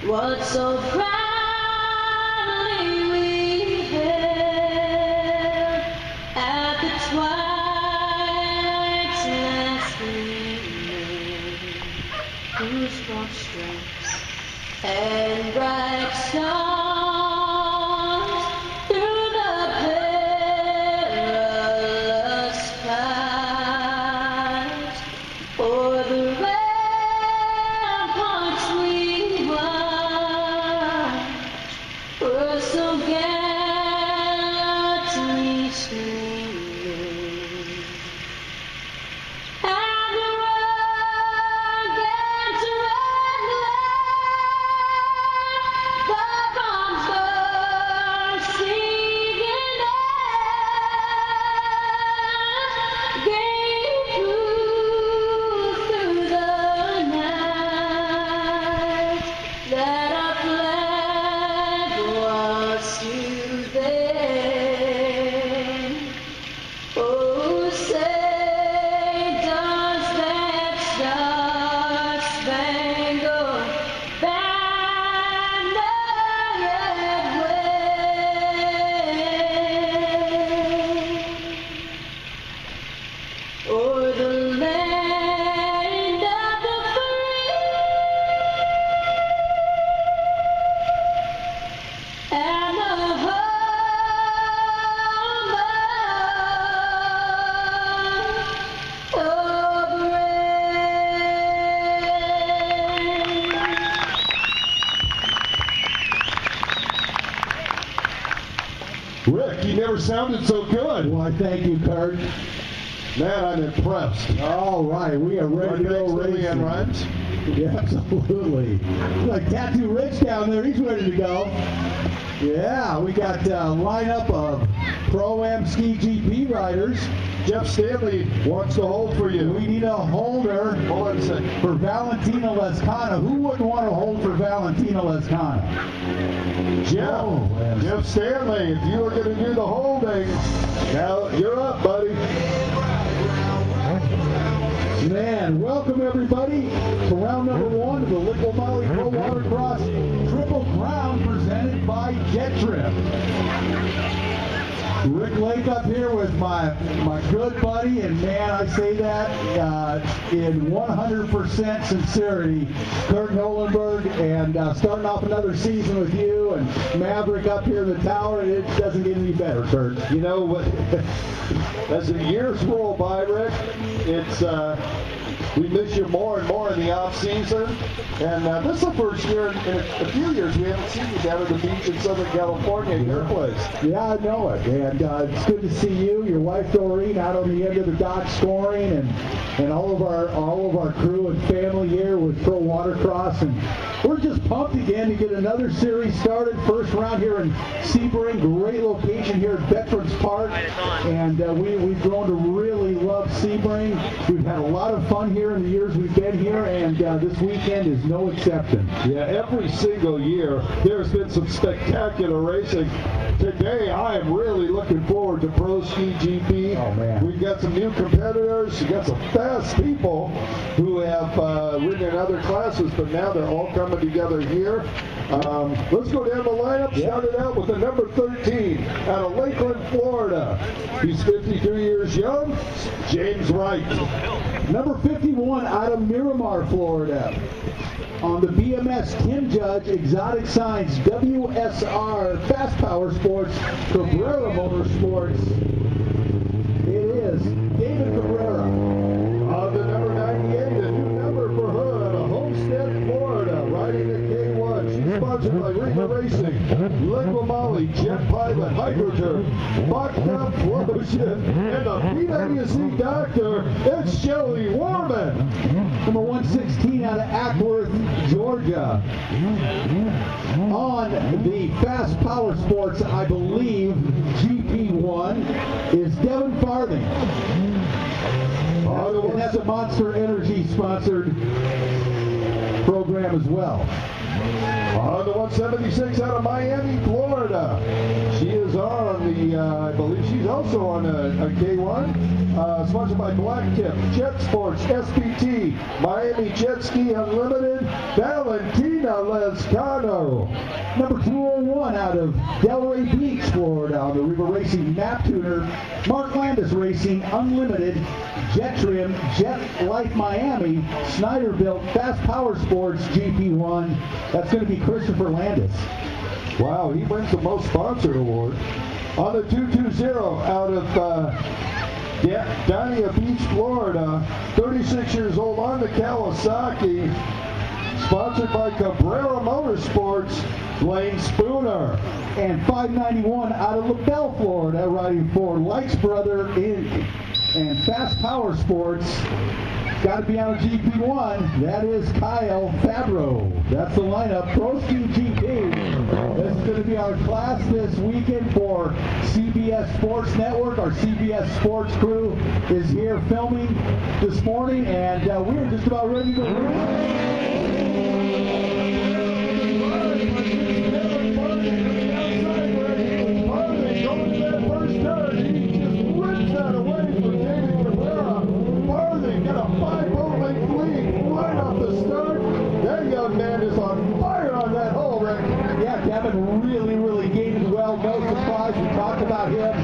What so proudly we hailed at the twilight's last gleaming, whose broad stripes and bright stars through the perilous skies, o'er the ramparts we were so gallantly streaming, and the rugged red land, the bombs bursting in air, gave proof through the night that our flag was still there. Oh, say does that star-spangled banner yet wave o'er the land of the free and the home of Rick, you never sounded so good. Why, thank you, Kurt. Man, I'm impressed. All right, we are ready to go racing. Rhymes? Yeah, absolutely. Like Tattoo Rich down there, he's ready to go. Yeah, we got a lineup of Pro-Am Ski GP riders. Jeff Stanley wants to hold for you. We need a holder Hold on a second. for Valentina Lescana. Who wouldn't want to hold for Valentina Lescana? Jeff, Oh, yes. Jeff Stanley, if you were going to do the holding, now you're up, buddy. Man, welcome everybody to round number one of the Liquid Molly Pro Watercross Triple Crown presented by Jet Trip. Rick Lake up here with my good buddy, and man, I say that in 100% sincerity, Kurt Nolenberg, and starting off another season with you and Maverick up here in the tower. It doesn't get any better, Kurt. You know what? As the years roll by, Rick, it's we miss you more and more in the off season. And this is the first year in a few years we haven't seen you down at the beach in Southern California at your place. Yeah, I know it, and it's good to see you, your wife Doreen, out on the end of the dock scoring, and all of our crew and family here with Pro Watercross, and we're just pumped again to get another series started. First round here in Sebring, great location here at Veterans Park, and we've grown to really love Sebring. We've had a lot of fun here in the years we've been here, and this weekend is no exception. Yeah, every single year there's been some spectacular racing. Today I am really looking forward to Pro Ski GP. Oh, man. We've got some new competitors. We've got some fast people who have ridden in other classes, but now they're all coming together here. Let's go down the lineup. Started out with the number 13 out of Lakeland, Florida. He's 53 years young, James Wright. Number 51 out of Miramar, Florida. On the BMS Tim Judge Exotic Science WSR Fast Power Sports Cabrera Motorsports. It is David Cabrera. The number 98, a new number for her out of Homestead, Florida, riding the K1. She's sponsored by Riga Racing, Liquid Molly, Jet Pilot, Hydroturf, Vodka Flotion, and the PWC Doctor. It's Shelley Warman. Number 116 out of Ackworth, Georgia. On the Fast Power Sports, I believe, GP1 is Devin Farthing. And that's a Monster Energy sponsored program as well. On the 176 out of Miami, Florida. She is on the, I believe she's also on a K1. Sponsored by Black Tip, Jet Sports, SPT, Miami Jet Ski Unlimited, Valentina Lescano. Number 201 out of Delray Beach, Florida, on the River Racing Map Tuner, Mark Landis Racing Unlimited, Jet Trim, Jet Life Miami, Snyder Built, Fast Power Sports, GP1. That's going to be Christopher Landis. Wow, he wins the most sponsored award. On the 220 out of Dania Beach, Florida, 36 years old on the Kawasaki, sponsored by Cabrera Motorsports, Blaine Spooner. And 591 out of LaBelle, Florida, riding for Lights Brother Inc. and Fast Power Sports. Got to be on a GP1. That is Kyle Fabro. That's the lineup. Pro Ski GP. This is going to be our class this weekend for CBS Sports Network. Our CBS Sports crew is here filming this morning, and we're just about ready to race. Man is on fire on that hole, Rick. Yeah, Kevin really gated well. No surprise. We talked about him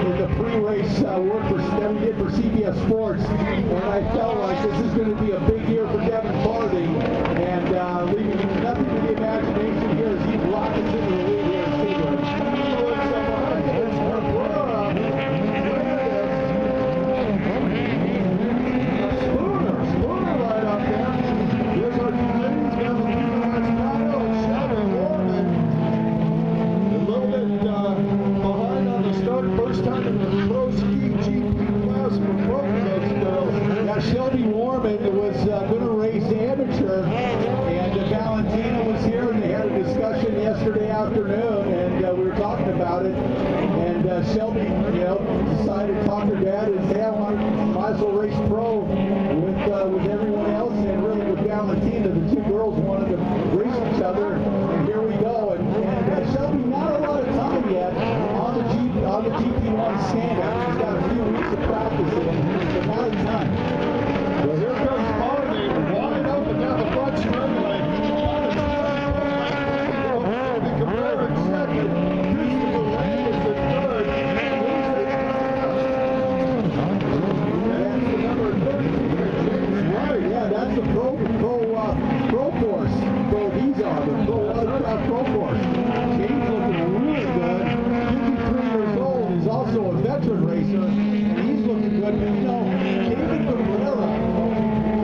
in the pre-race work that we did for CBS Sports, and I felt like this is going to be a big year for Devin Farthing, and leaving nothing to the imagination here as he rockets into the lead here in Sebring. Spooner right up there. Here's our two ladies, Valentina Lescano and Shelby Warman. A little bit behind on the start, first time in the Pro Ski GP class for both of those girls. Now Shelby Warman was going to race amateur, and Valentina was here, and they had a discussion yesterday afternoon, and we were talking about it, and Shelby, decided to talk to her dad and say, might as well race pro with everyone else, and really with Valentina, the two girls wanted to race each other, and here we go, and Shelby, not a lot of time yet on the GP1 stand-up. She's got a few weeks of practice in, but not a ton. Well, here comes Farthing, wide open down the front straightaway. The Cabrera in second, Christopher Landis in third. That's the number 30, James Wright. Yeah, that's the pro course. These are the pro watercraft pro course. James looking really good. 53 years old. He's also a veteran racer, and he's looking good. But David Cabrera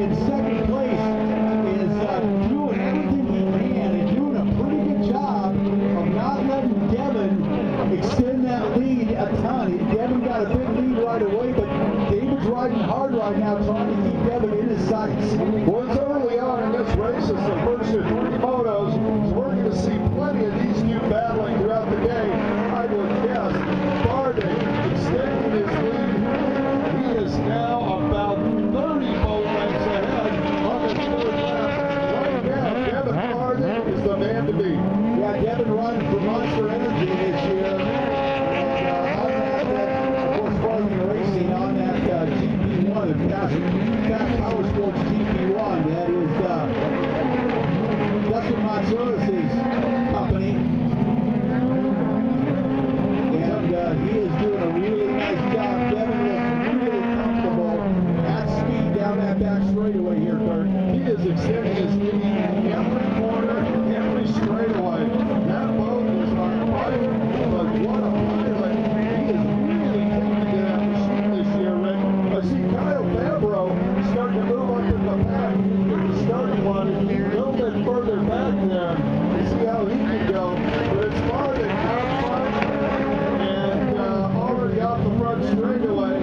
in second place is doing everything he can and doing a pretty good job of not letting Devin extend that lead a ton. Devin got a big lead right away, but David's riding hard right now, trying to keep Devin in his sights. Well, it's early on in this race. It's the first of three motos. So we're going to see plenty of these two battling throughout the day. I would guess Farthing extending his lead. He is now about 30 boat lengths ahead on the third lap. Right now, Devin Farthing is the man to beat. Yeah, Devin running for Monster Energy this year. And on that, of course, Farthing Racing on that GP1, the Fast Power Sports GP1. That is Dustin Matsuris' company. And he is doing a really nice job. Devin looks really comfortable at speed down that back straightaway here, Kurt. He is extending his lead every corner, every straightaway. That boat is on fire, but what a pilot. He is really taking to that machine this year, Rick. I see Kyle Fabro starting to move up in the pack with the starting line a little bit further back there to see how he can go. But it's Farthing out front and already off the front straightaway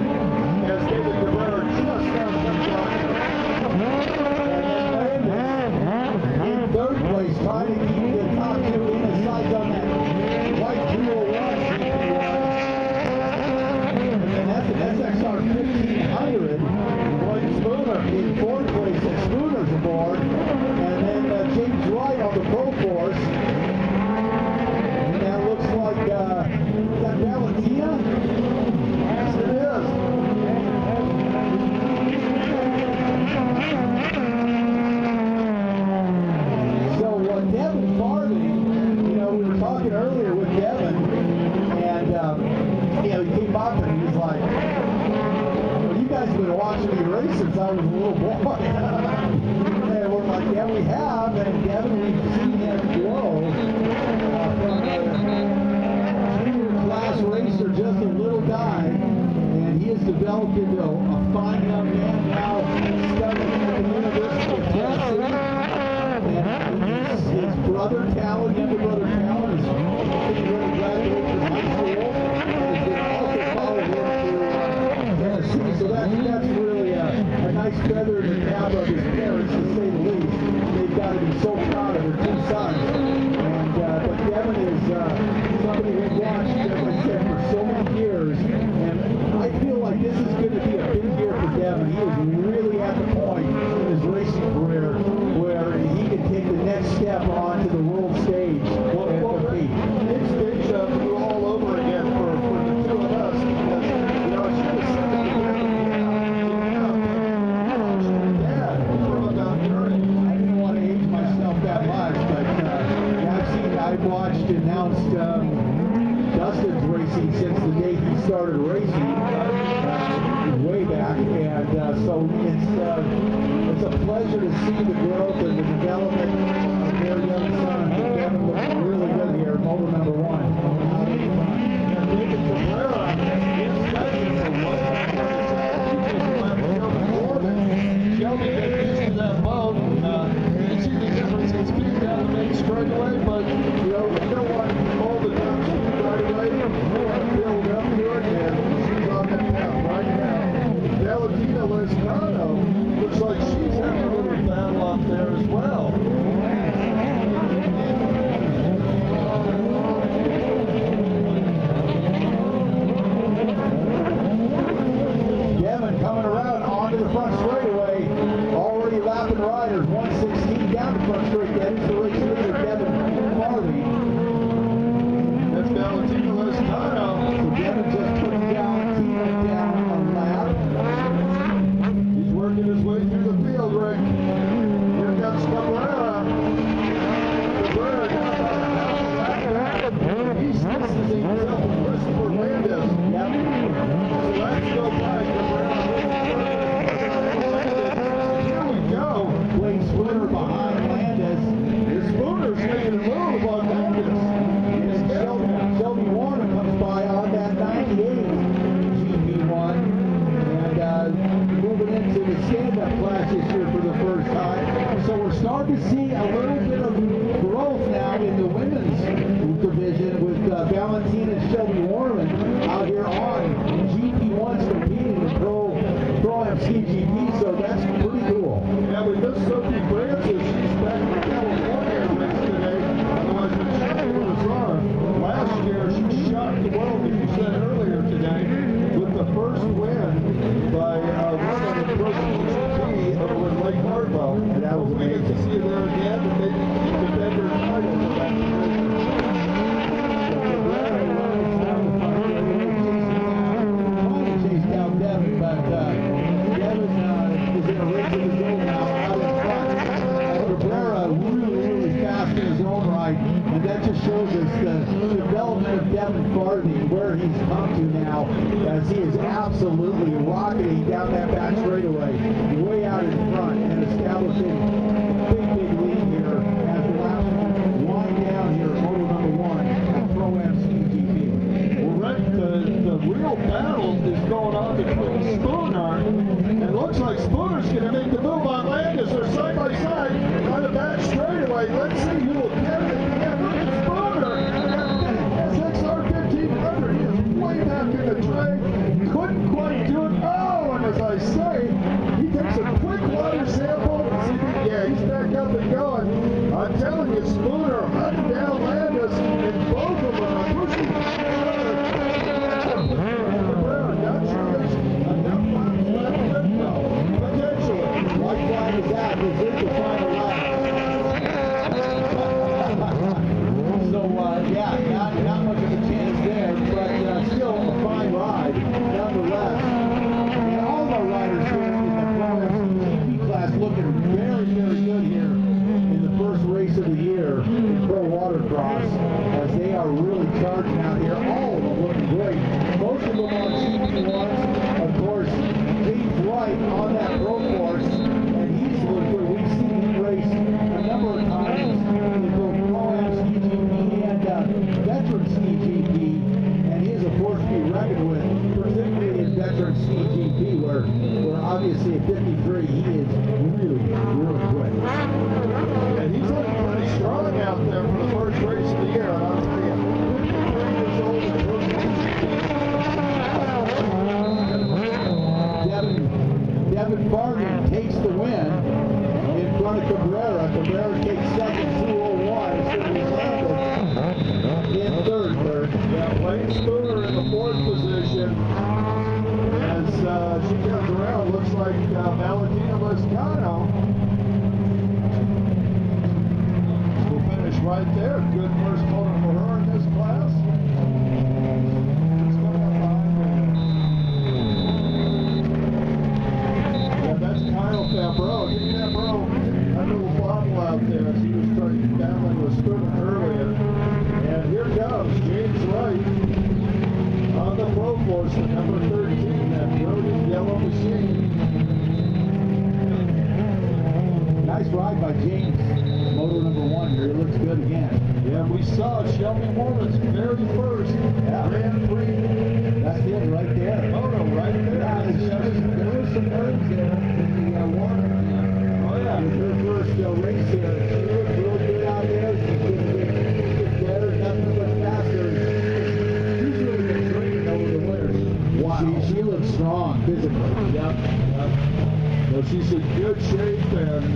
as David Cabrera just got the clock. In third place, trying to keep the top two in his sights on that white 201 GP1. And that's an SXR 1500. Lloyd Spooner in fourth place, and Spooner's aboard. And then brother Talon, younger brother Talon, is getting ready to graduate from high school, and is going to also follow him to Tennessee. So that's really a nice feather in the cap of his parents, to say the least. They've got to be so proud of their two sons. And but Devin is somebody we've watched, as I said, for so many years, and I feel like this is going to be a big year for Devin. He is really at the point in his racing career where he can take the next step onto the world stage and compete. It's deja vu all over again for the two of us, because, I should have said that Dad from about your age. I didn't want to age myself that much, but I've watched and announced Dustin's racing since the day he started racing way back, and so it's a pleasure to see the growth and the development of their young son. Devin looks really good here, motor number 1. Shelby got used to that boat, you can see the difference in speed down the main straightaway, but we don't want to hold the top speed right away. We want to build up to it, and she's on the path right now. Valentina Lescano looks like she's having a little battle up there as well. Devin coming around onto the front straightaway, already lapping riders, 116 down the front straight. That is the race leader, Devin Farley. That's Valentina Lescano. So Devin just putting Tina down a lap. He's working his way through the field, Rick. Here comes Cabrera. Cabrera down by a half lap back. He distances himself from Christopher Landis. Yep. So let's go by Cabrera. Here we go. Blake Spooner behind Landis. The Spooner's making a move on Landis. And Shelby Warner comes by on that 98 GP1. And moving into the stand-up class this year for the first time. So we're starting to see a little bit of growth now in the women's division with Valentina and Shelby Warman out here on GP1s competing in Pro-Am GP. So that's pretty cool. Yeah, we missed Sophie Francis. She's back from California race today. Otherwise, we'd check with us on. Last year, she shocked the world, as you said earlier today, with the first win by one of the Pro GP over in Lake Hardwell. And that was We get to amazing. see her there again, and maybe defend her title for that division. Trying to chase down Devin, but Devin is in a race of his own now out in front. Cabrera really fast in his own right, and that just shows us the development of Devin Farley, where he's come to now, as he is absolutely rocketing down that back straightaway, way out in front, and establishing a big lead here as the laps wind down here at motor number 1 at Pro-Am GP. Well, Rick, the real battle is going on between Spooner, and it looks like Spooner's going to make the move on Landis. They're side by side on the back straightaway. Let's see who will get it. Yeah, look at Spooner. SXR 1500. He is way back in the tray. Couldn't quite do it. Oh, and as I said, there. Good first motor for her in this class. She's coming up behind her. Yeah, that's Kyle Fabreau. Give me that bro. That little bottle out there. She was battling with Scriven earlier. And here comes James Wright on the pro course, the number 13, that brilliant yellow machine. Nice ride by James. Moto number 1 here. It looks good again. Yeah, we saw Shelby Mormon's very first Grand Prix. That's it right there. Moto right there. Yeah, there were some nerves there in the water. Oh, yeah. It was her first race here. She looked really good out there. She's going to get better, nothing but faster. She's really been training over the winter. Wow. She looks strong physically. Yep. Well, she's in good shape and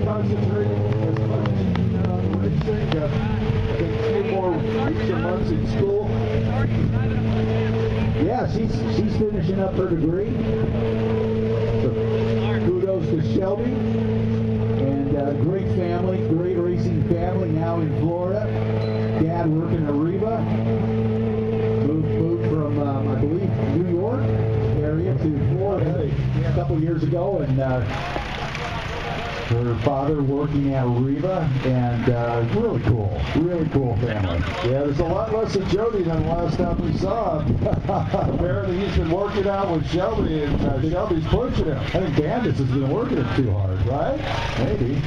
concentrating as much as she can on racing. I think 2 more weeks or months in school. Yeah, she's finishing up her degree. So kudos to Shelby. And great family, great racing family now in Florida. Dad working at Reba. Moved from, I believe, New York area to Florida a couple years ago. And her father working at Reba, and really cool family. Yeah, there's a lot less of Jody than the last time we saw him. Apparently he's been working out with Shelby, and Shelby's pushing him. I think Bandis has been working him too hard, Right? maybe.